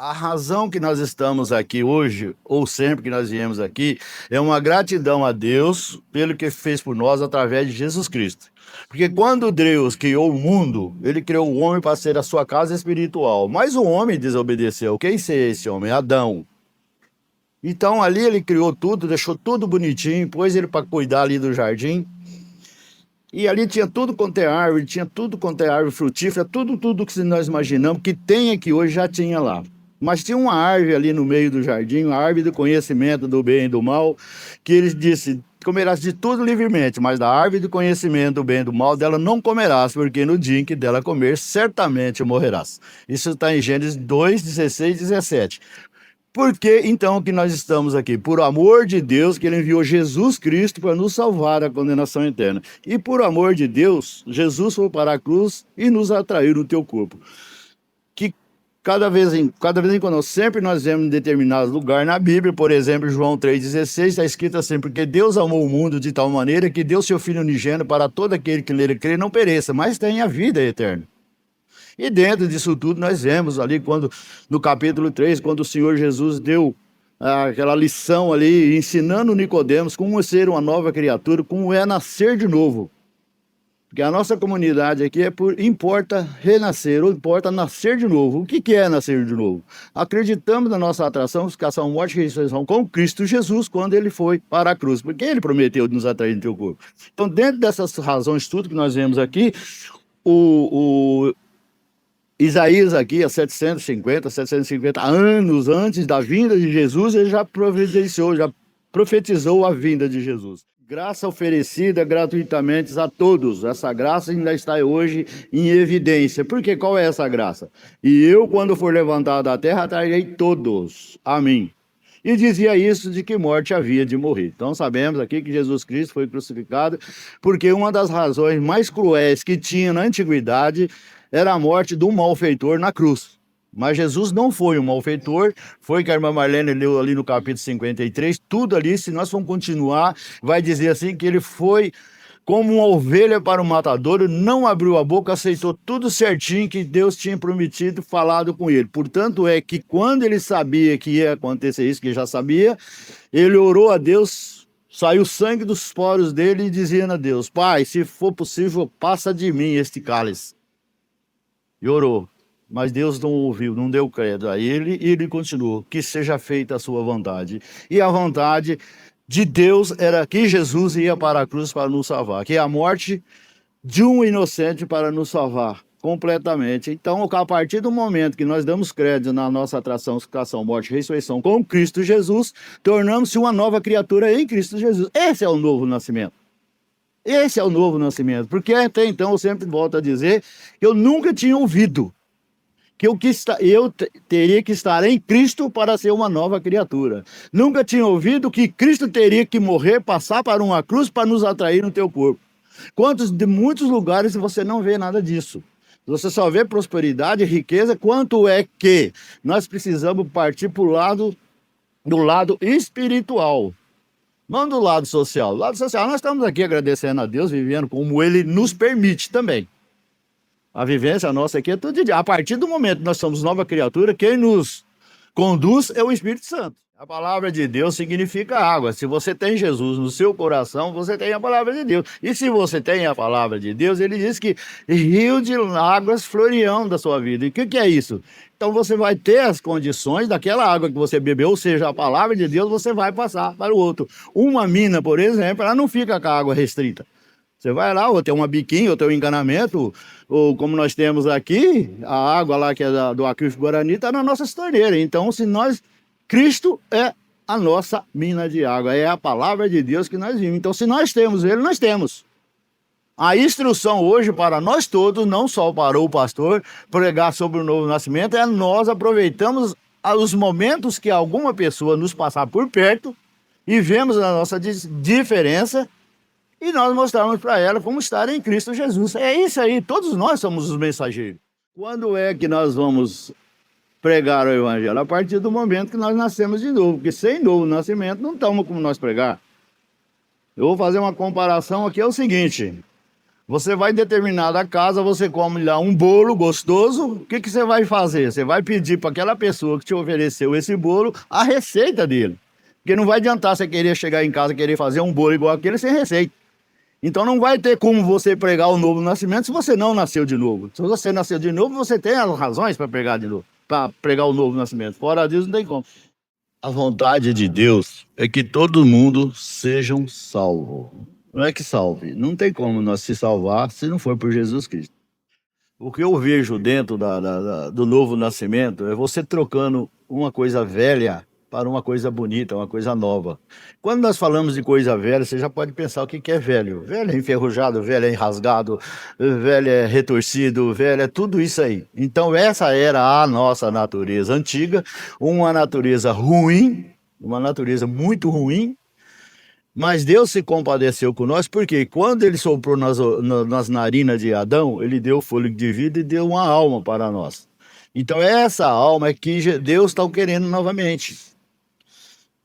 A razão que nós estamos aqui hoje, ou sempre que nós viemos aqui, é uma gratidão a Deus pelo que fez por nós através de Jesus Cristo. Porque quando Deus criou o mundo, ele criou o homem para ser a sua casa espiritual. Mas o homem desobedeceu. Quem é esse homem? Adão. Então ali ele criou tudo, deixou tudo bonitinho, pôs ele para cuidar ali do jardim. E ali tinha tudo quanto é árvore, tinha tudo quanto é árvore frutífera, tudo que nós imaginamos que tem aqui hoje já tinha lá. Mas tinha uma árvore ali no meio do jardim, a árvore do conhecimento do bem e do mal, que ele disse: comerás de tudo livremente, mas da árvore do conhecimento do bem e do mal dela não comerás, porque no dia em que dela comer, certamente morrerás. Isso está em Gênesis 2, 16 e 17. Por que então que nós estamos aqui? Por amor de Deus, que ele enviou Jesus Cristo para nos salvar da condenação eterna. E por amor de Deus, Jesus foi para a cruz e nos atraiu no teu corpo. Que cada vez em quando, sempre nós vemos em determinado lugar na Bíblia, por exemplo, João 3,16, está escrito assim: porque Deus amou o mundo de tal maneira que deu seu Filho unigênito para todo aquele que nele crê não pereça, mas tenha a vida eterna. E dentro disso tudo nós vemos ali, quando no capítulo 3, quando o Senhor Jesus deu aquela lição ali, ensinando Nicodemos como ser uma nova criatura, como é nascer de novo. Porque a nossa comunidade aqui importa renascer, ou importa nascer de novo. O que é nascer de novo? Acreditamos na nossa atração, buscação, morte e ressurreição com Cristo Jesus, quando ele foi para a cruz, porque ele prometeu nos atrair no teu corpo. Então, dentro dessas razões, tudo que nós vemos aqui, o Isaías aqui, há 750 anos antes da vinda de Jesus, ele já providenciou, já profetizou a vinda de Jesus. Graça oferecida gratuitamente a todos. Essa graça ainda está hoje em evidência. Porque qual é essa graça? E eu, quando for levantado da terra, atrairei todos a mim. E dizia isso de que morte havia de morrer. Então sabemos aqui que Jesus Cristo foi crucificado porque uma das razões mais cruéis que tinha na antiguidade era a morte de um malfeitor na cruz. Mas Jesus não foi um malfeitor, foi que a irmã Marlene leu ali no capítulo 53, tudo ali, se nós formos continuar, vai dizer assim que ele foi como uma ovelha para o matadouro, não abriu a boca, aceitou tudo certinho que Deus tinha prometido, falado com ele. Portanto, é que quando ele sabia que ia acontecer isso, que já sabia, ele orou a Deus, saiu sangue dos poros dele e dizia a Deus: Pai, se for possível, passa de mim este cálice. E orou. Mas Deus não ouviu, não deu crédito a ele, e ele continuou: que seja feita a sua vontade. E a vontade de Deus era que Jesus ia para a cruz para nos salvar, que é a morte de um inocente para nos salvar completamente. Então, a partir do momento que nós damos crédito na nossa atração, sucação, morte e ressurreição com Cristo Jesus, tornamos-se uma nova criatura em Cristo Jesus. Esse é o novo nascimento. Esse é o novo nascimento. Porque até então eu sempre volto a dizer que eu nunca tinha ouvido que eu teria que estar em Cristo para ser uma nova criatura. Nunca tinha ouvido que Cristo teria que morrer, passar para uma cruz para nos atrair no teu corpo. De muitos lugares você não vê nada disso. Você só vê prosperidade e riqueza, quanto é que nós precisamos partir do lado espiritual. Não do lado social. Do lado social, nós estamos aqui agradecendo a Deus, vivendo como Ele nos permite também. A vivência nossa aqui é tudo de dia. A partir do momento que nós somos nova criatura, quem nos conduz é o Espírito Santo. A palavra de Deus significa água. Se você tem Jesus no seu coração, você tem a palavra de Deus. E se você tem a palavra de Deus, ele diz que rio de águas florirão da sua vida. E o que é isso? Então você vai ter as condições daquela água que você bebeu, ou seja, a palavra de Deus, você vai passar para o outro. Uma mina, por exemplo, ela não fica com a água restrita. Você vai lá, ou tem uma biquinha, ou tem um encanamento, ou como nós temos aqui, a água lá que é do aquífero Guarani está na nossa torneira. Então, Cristo é a nossa mina de água, é a palavra de Deus que nós vimos. Então, se nós temos ele, nós temos. A instrução hoje para nós todos, não só para o pastor, pregar sobre o novo nascimento, é nós aproveitamos os momentos que alguma pessoa nos passar por perto e vemos a nossa diferença, e nós mostramos para ela como estar em Cristo Jesus. É isso aí, todos nós somos os mensageiros. Quando é que nós vamos pregar o evangelho? A partir do momento que nós nascemos de novo, porque sem novo nascimento não estamos como nós pregar. Eu vou fazer uma comparação aqui, é o seguinte: Você vai em determinada casa, você come lá um bolo gostoso, o que você vai fazer? Você vai pedir para aquela pessoa que te ofereceu esse bolo a receita dele. Porque não vai adiantar você querer chegar em casa e querer fazer um bolo igual aquele sem receita. Então não vai ter como você pregar o novo nascimento se você não nasceu de novo. Se você nasceu de novo, você tem as razões para pregar de novo, para pregar o novo nascimento. Fora disso, não tem como. A vontade de Deus é que todo mundo sejam salvos. Não é que salve. Não tem como nós se salvar se não for por Jesus Cristo. O que eu vejo dentro do novo nascimento é você trocando uma coisa velha para uma coisa bonita, uma coisa nova. Quando nós falamos de coisa velha, você já pode pensar o que é velho. Velho é enferrujado, velho é enrasgado, velho é retorcido, velho é tudo isso aí. Então essa era a nossa natureza antiga, uma natureza ruim, uma natureza muito ruim, mas Deus se compadeceu com nós, porque quando ele soprou nas narinas de Adão, ele deu fôlego de vida e deu uma alma para nós. Então essa alma é que Deus está querendo novamente.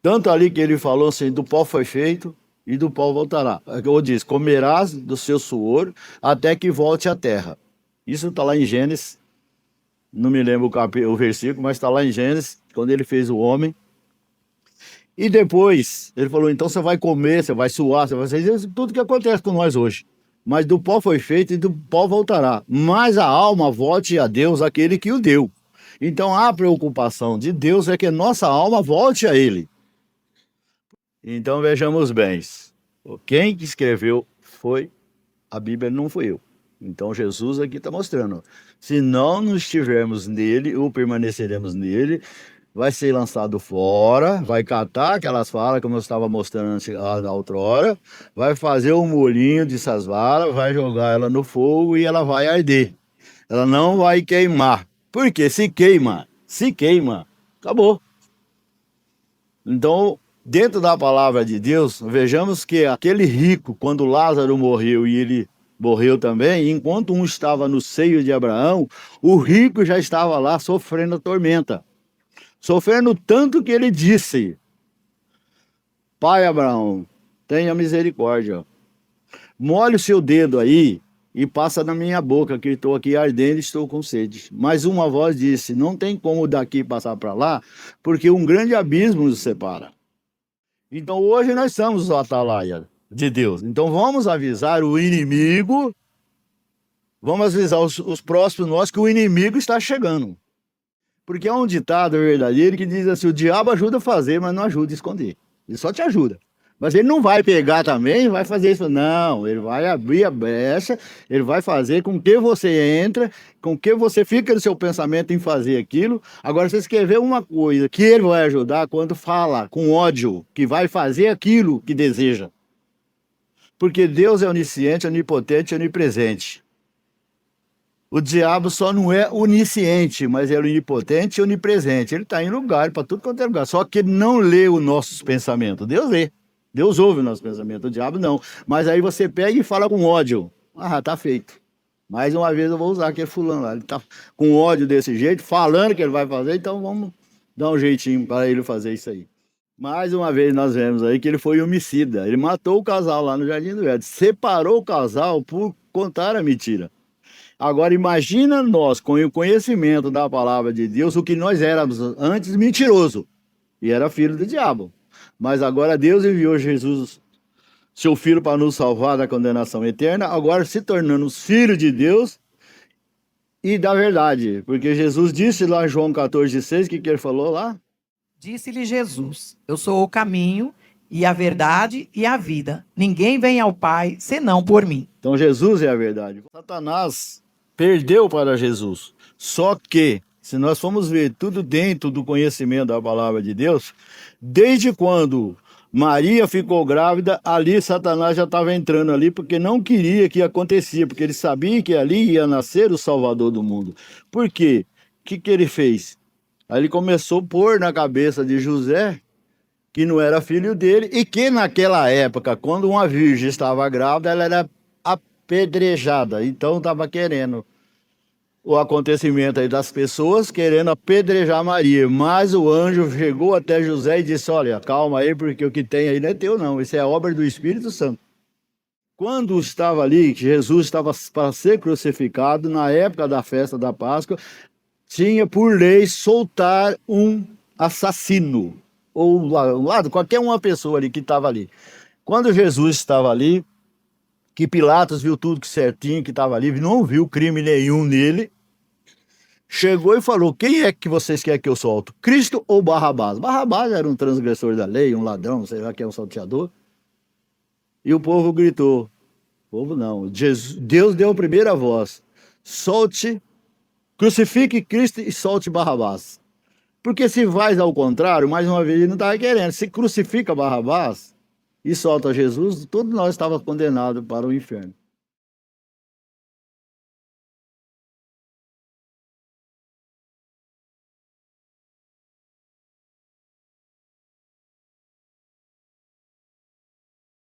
Tanto ali que ele falou assim, do pó foi feito e do pó voltará. Ou diz, comerás do seu suor até que volte à terra. Isso está lá em Gênesis, não me lembro o versículo, mas está lá em Gênesis, quando ele fez o homem. E depois, ele falou, então você vai comer, você vai suar, você vai fazer tudo que acontece com nós hoje. Mas do pó foi feito e do pó voltará. Mas a alma volte a Deus, aquele que o deu. Então a preocupação de Deus é que nossa alma volte a ele. Então vejamos bem, quem que escreveu foi a Bíblia, não fui eu. Então Jesus aqui está mostrando, se não nos estivermos nele ou permaneceremos nele, vai ser lançado fora, vai catar aquelas varas, como eu estava mostrando na outrora, vai fazer um molinho dessas varas, vai jogar ela no fogo e ela vai arder. Ela não vai queimar. Porque se queima, acabou. Então, dentro da palavra de Deus, vejamos que aquele rico, quando Lázaro morreu e ele morreu também, enquanto um estava no seio de Abraão, o rico já estava lá sofrendo a tormenta. Sofrendo tanto que ele disse, pai Abraão, tenha misericórdia, molhe o seu dedo aí e passa na minha boca, que estou aqui ardendo e estou com sede. Mas uma voz disse, não tem como daqui passar para lá, porque um grande abismo nos separa. Então hoje nós somos o atalaia de Deus. Então vamos avisar o inimigo, vamos avisar os próximos nós que o inimigo está chegando. Porque é um ditado verdadeiro que diz assim, o diabo ajuda a fazer, mas não ajuda a esconder. Ele só te ajuda. Mas ele não vai pegar também e vai fazer isso. Não, ele vai abrir a brecha, ele vai fazer com que você entra, com que você fica no seu pensamento em fazer aquilo. Agora, você escrever uma coisa que ele vai ajudar quando fala com ódio, que vai fazer aquilo que deseja. Porque Deus é onisciente, onipotente, onipresente. O diabo só não é onisciente, mas é onipotente e onipresente. Ele está em lugar, para tudo quanto é lugar. Só que ele não lê os nossos pensamentos. Deus lê. Deus ouve o nosso pensamento. O diabo não. Mas aí você pega e fala com ódio. Ah, tá feito. Mais uma vez eu vou usar aquele fulano lá. Ele tá com ódio desse jeito, falando que ele vai fazer, então vamos dar um jeitinho para ele fazer isso aí. Mais uma vez nós vemos aí que ele foi homicida. Ele matou o casal lá no Jardim do Éden. Separou o casal por contar a mentira. Agora imagina nós, com o conhecimento da palavra de Deus, o que nós éramos antes mentiroso. E era filho do diabo. Mas agora Deus enviou Jesus, seu filho, para nos salvar da condenação eterna, agora se tornando os filhos de Deus e da verdade. Porque Jesus disse lá em João 14,6, o que ele falou lá? Disse-lhe Jesus, eu sou o caminho e a verdade e a vida. Ninguém vem ao Pai senão por mim. Então Jesus é a verdade. Satanás perdeu para Jesus. Só que, se nós formos ver tudo dentro do conhecimento da palavra de Deus, desde quando Maria ficou grávida, ali Satanás já estava entrando ali, porque não queria que acontecia, porque ele sabia que ali ia nascer o Salvador do mundo. Por quê? O que ele fez? Aí ele começou a pôr na cabeça de José que não era filho dele e que naquela época, quando uma virgem estava grávida, ela era apedrejada. Então estava querendo o acontecimento aí das pessoas querendo apedrejar Maria. Mas o anjo chegou até José e disse, olha, calma aí, porque o que tem aí não é teu não, isso é obra do Espírito Santo. quando estava ali, que Jesus estava para ser crucificado, na época da festa da Páscoa, tinha por lei soltar um assassino, ou um lado, qualquer uma pessoa ali que estava ali. Quando Jesus estava ali, que Pilatos viu tudo certinho que estava ali, não viu crime nenhum nele, chegou e falou: quem é que vocês querem que eu solto? Cristo ou Barrabás? Barrabás era um transgressor da lei, um ladrão, sei lá que é um salteador. E o povo gritou: o povo não, Deus deu a primeira voz: solte, crucifique Cristo e solte Barrabás. Porque se faz ao contrário, mais uma vez ele não estava querendo. Se crucifica Barrabás e solta Jesus, todos nós estávamos condenados para o inferno.